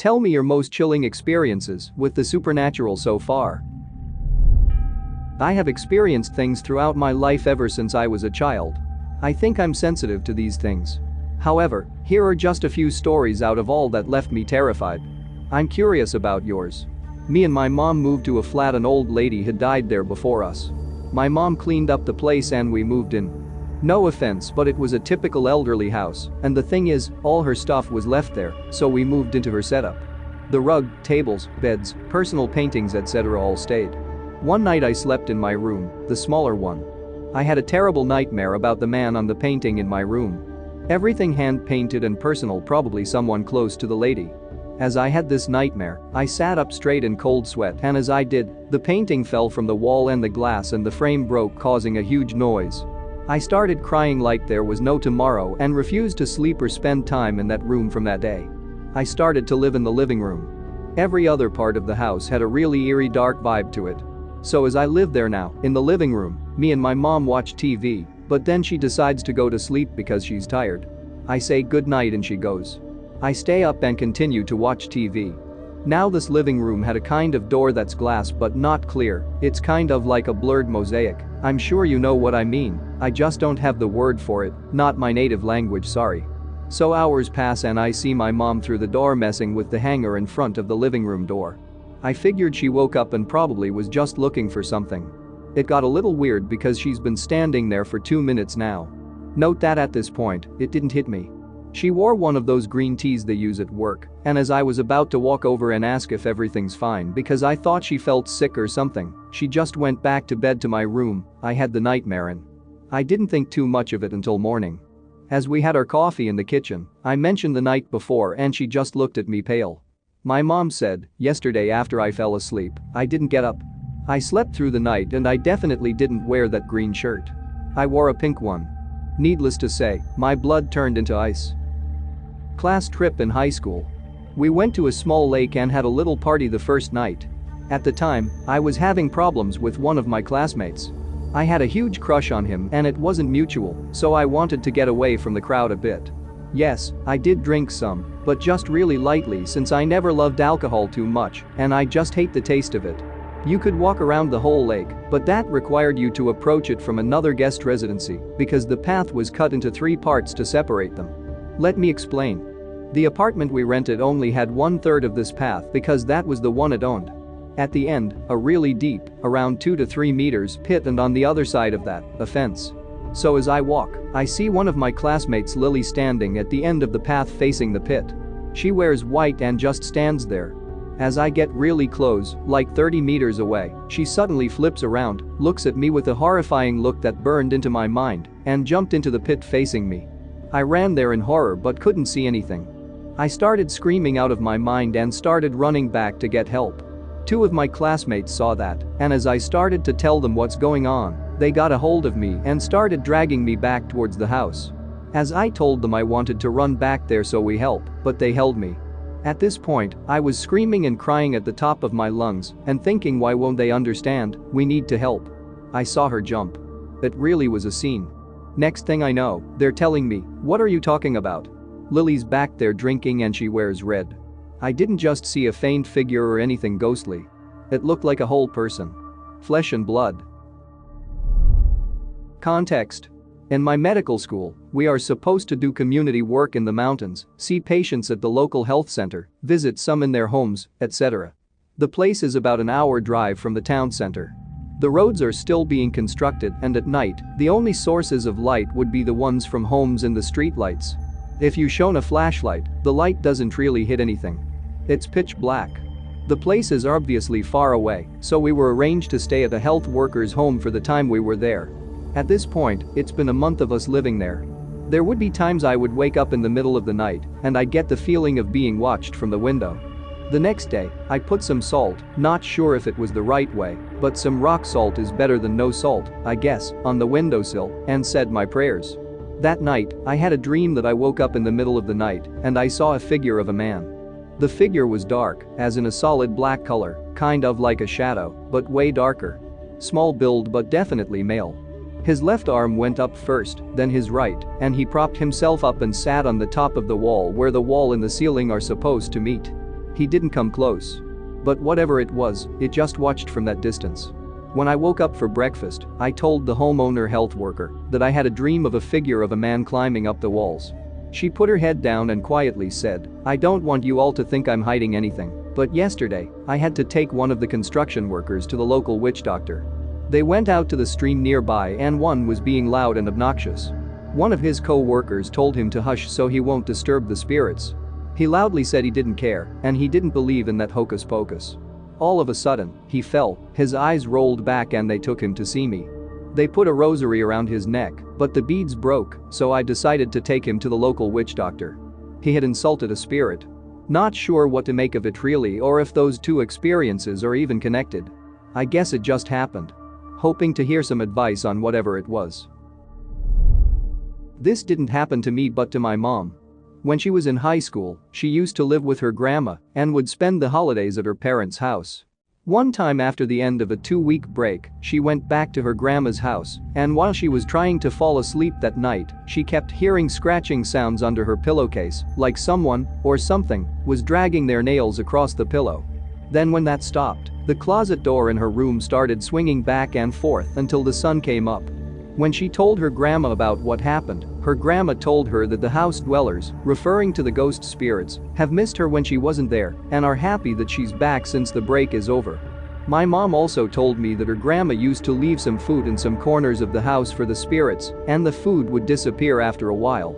Tell me your most chilling experiences with the supernatural so far. I have experienced things throughout my life ever since I was a child. I think I'm sensitive to these things. However, here are just a few stories out of all that left me terrified. I'm curious about yours. Me and my mom moved to a flat. An old lady had died there before us. My mom cleaned up the place and we moved in. No offense, but it was a typical elderly house, and the thing is, all her stuff was left there, so we moved into her setup. The rug, tables, beds, personal paintings, etc. all stayed. One night I slept in my room, the smaller one. I had a terrible nightmare about the man on the painting in my room. Everything hand-painted and personal, probably someone close to the lady. As I had this nightmare, I sat up straight in cold sweat, and as I did, the painting fell from the wall and the glass and the frame broke, causing a huge noise. I started crying like there was no tomorrow and refused to sleep or spend time in that room from that day. I started to live in the living room. Every other part of the house had a really eerie, dark vibe to it. So as I live there now, in the living room, me and my mom watch TV, but then she decides to go to sleep because she's tired. I say good night and she goes. I stay up and continue to watch TV. Now this living room had a kind of door that's glass but not clear, it's kind of like a blurred mosaic. I'm sure you know what I mean, I just don't have the word for it, not my native language, sorry. So hours pass and I see my mom through the door messing with the hanger in front of the living room door. I figured she woke up and probably was just looking for something. It got a little weird because she's been standing there for 2 minutes now. Note that at this point, it didn't hit me. She wore one of those green tees they use at work, and as I was about to walk over and ask if everything's fine because I thought she felt sick or something, she just went back to bed to my room I had the nightmare in. I didn't think too much of it until morning. As we had our coffee in the kitchen, I mentioned the night before and she just looked at me pale. My mom said, yesterday after I fell asleep, I didn't get up. I slept through the night and I definitely didn't wear that green shirt. I wore a pink one. Needless to say, my blood turned into ice. Class trip in high school. We went to a small lake and had a little party the first night. At the time, I was having problems with one of my classmates. I had a huge crush on him and it wasn't mutual, so I wanted to get away from the crowd a bit. Yes, I did drink some, but just really lightly since I never loved alcohol too much and I just hate the taste of it. You could walk around the whole lake, but that required you to approach it from another guest residency because the path was cut into 3 parts to separate them. Let me explain. The apartment we rented only had 1/3 of this path because that was the one it owned. At the end, a really deep, around 2 to 3 meters pit, and on the other side of that, a fence. So as I walk, I see one of my classmates, Lily, standing at the end of the path facing the pit. She wears white and just stands there. As I get really close, like 30 meters away, she suddenly flips around, looks at me with a horrifying look that burned into my mind, and jumped into the pit facing me. I ran there in horror but couldn't see anything. I started screaming out of my mind and started running back to get help. 2 of my classmates saw that, and as I started to tell them what's going on, they got a hold of me and started dragging me back towards the house. As I told them I wanted to run back there so we help, but they held me. At this point, I was screaming and crying at the top of my lungs and thinking, why won't they understand, we need to help. I saw her jump. It really was a scene. Next thing I know, they're telling me, what are you talking about? Lily's back there drinking and she wears red. I didn't just see a faint figure or anything ghostly. It looked like a whole person. Flesh and blood. Context. In my medical school, we are supposed to do community work in the mountains, see patients at the local health center, visit some in their homes, etc. The place is about an hour drive from the town center. The roads are still being constructed and at night, the only sources of light would be the ones from homes and the street lights. If you shone a flashlight, the light doesn't really hit anything. It's pitch black. The place is obviously far away, so we were arranged to stay at a health worker's home for the time we were there. At this point, it's been a month of us living there. There would be times I would wake up in the middle of the night and I'd get the feeling of being watched from the window. The next day, I put some salt, not sure if it was the right way, but some rock salt is better than no salt, I guess, on the windowsill and said my prayers. That night, I had a dream that I woke up in the middle of the night and I saw a figure of a man. The figure was dark, as in a solid black color, kind of like a shadow, but way darker. Small build but definitely male. His left arm went up first, then his right, and he propped himself up and sat on the top of the wall where the wall and the ceiling are supposed to meet. He didn't come close. But whatever it was, it just watched from that distance. When I woke up for breakfast, I told the homeowner health worker that I had a dream of a figure of a man climbing up the walls. She put her head down and quietly said, "I don't want you all to think I'm hiding anything, but yesterday, I had to take one of the construction workers to the local witch doctor. They went out to the stream nearby and one was being loud and obnoxious. One of his co-workers told him to hush so he won't disturb the spirits. He loudly said he didn't care and he didn't believe in that hocus pocus. All of a sudden, he fell, his eyes rolled back and they took him to see me. They put a rosary around his neck, but the beads broke, so I decided to take him to the local witch doctor. He had insulted a spirit. Not sure what to make of it really or if those two experiences are even connected. I guess it just happened. Hoping to hear some advice on whatever it was." This didn't happen to me but to my mom. When she was in high school, she used to live with her grandma and would spend the holidays at her parents' house. One time after the end of a 2-week break, she went back to her grandma's house, and while she was trying to fall asleep that night, she kept hearing scratching sounds under her pillowcase, like someone, or something, was dragging their nails across the pillow. Then when that stopped, the closet door in her room started swinging back and forth until the sun came up. When she told her grandma about what happened, her grandma told her that the house dwellers, referring to the ghost spirits, have missed her when she wasn't there and are happy that she's back since the break is over. My mom also told me that her grandma used to leave some food in some corners of the house for the spirits and the food would disappear after a while.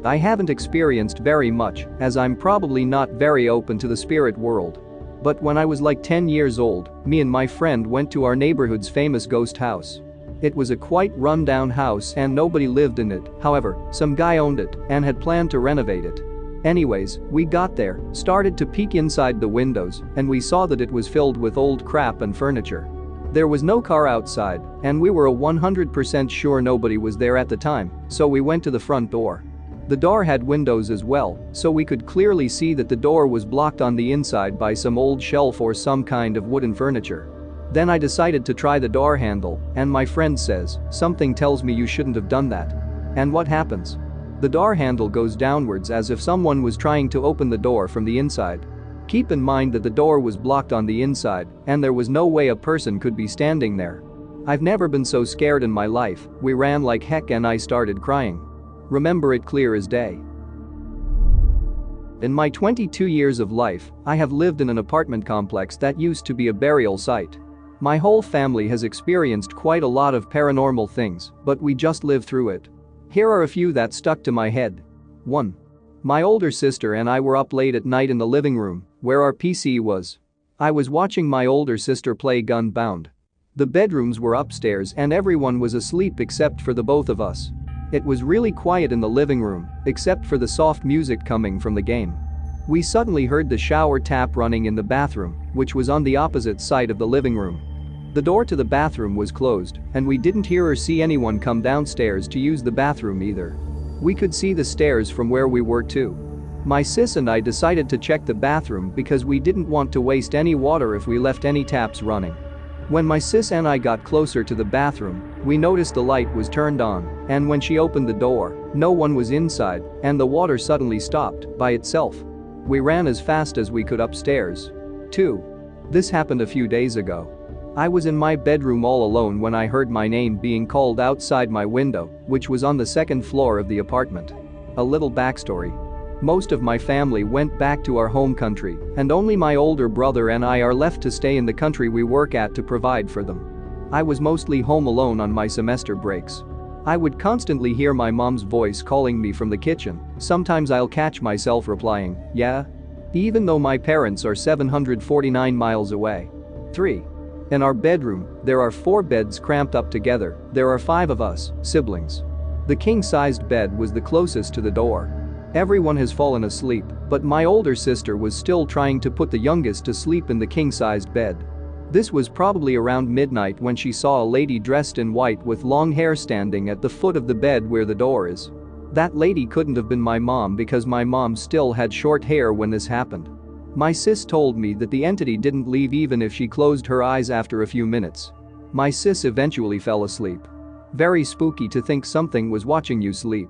I haven't experienced very much as I'm probably not very open to the spirit world. But when I was like 10 years old, me and my friend went to our neighborhood's famous ghost house. It was a quite run-down house and nobody lived in it, however, some guy owned it and had planned to renovate it. Anyways, we got there, started to peek inside the windows, and we saw that it was filled with old crap and furniture. There was no car outside, and we were 100% sure nobody was there at the time, so we went to the front door. The door had windows as well, so we could clearly see that the door was blocked on the inside by some old shelf or some kind of wooden furniture. Then I decided to try the door handle, and my friend says, "Something tells me you shouldn't have done that." And what happens? The door handle goes downwards as if someone was trying to open the door from the inside. Keep in mind that the door was blocked on the inside, and there was no way a person could be standing there. I've never been so scared in my life, we ran like heck and I started crying. Remember it clear as day. In my 22 years of life, I have lived in an apartment complex that used to be a burial site. My whole family has experienced quite a lot of paranormal things, but we just lived through it. Here are a few that stuck to my head. 1. My older sister and I were up late at night in the living room, where our PC was. I was watching my older sister play Gunbound. The bedrooms were upstairs and everyone was asleep except for the both of us. It was really quiet in the living room, except for the soft music coming from the game. We suddenly heard the shower tap running in the bathroom, which was on the opposite side of the living room. The door to the bathroom was closed, and we didn't hear or see anyone come downstairs to use the bathroom either. We could see the stairs from where we were too. My sis and I decided to check the bathroom because we didn't want to waste any water if we left any taps running. When my sis and I got closer to the bathroom, we noticed the light was turned on, and when she opened the door, no one was inside, and the water suddenly stopped by itself. We ran as fast as we could upstairs. 2. This happened a few days ago. I was in my bedroom all alone when I heard my name being called outside my window, which was on the second floor of the apartment. A little backstory. Most of my family went back to our home country, and only my older brother and I are left to stay in the country we work at to provide for them. I was mostly home alone on my semester breaks. I would constantly hear my mom's voice calling me from the kitchen. Sometimes I'll catch myself replying, "Yeah?" Even though my parents are 749 miles away. 3. In our bedroom, there are 4 beds cramped up together. There are 5 of us, siblings. The king-sized bed was the closest to the door. Everyone has fallen asleep, but my older sister was still trying to put the youngest to sleep in the king-sized bed. This was probably around midnight when she saw a lady dressed in white with long hair standing at the foot of the bed where the door is. That lady couldn't have been my mom because my mom still had short hair when this happened. My sis told me that the entity didn't leave even if she closed her eyes after a few minutes. My sis eventually fell asleep. Very spooky to think something was watching you sleep.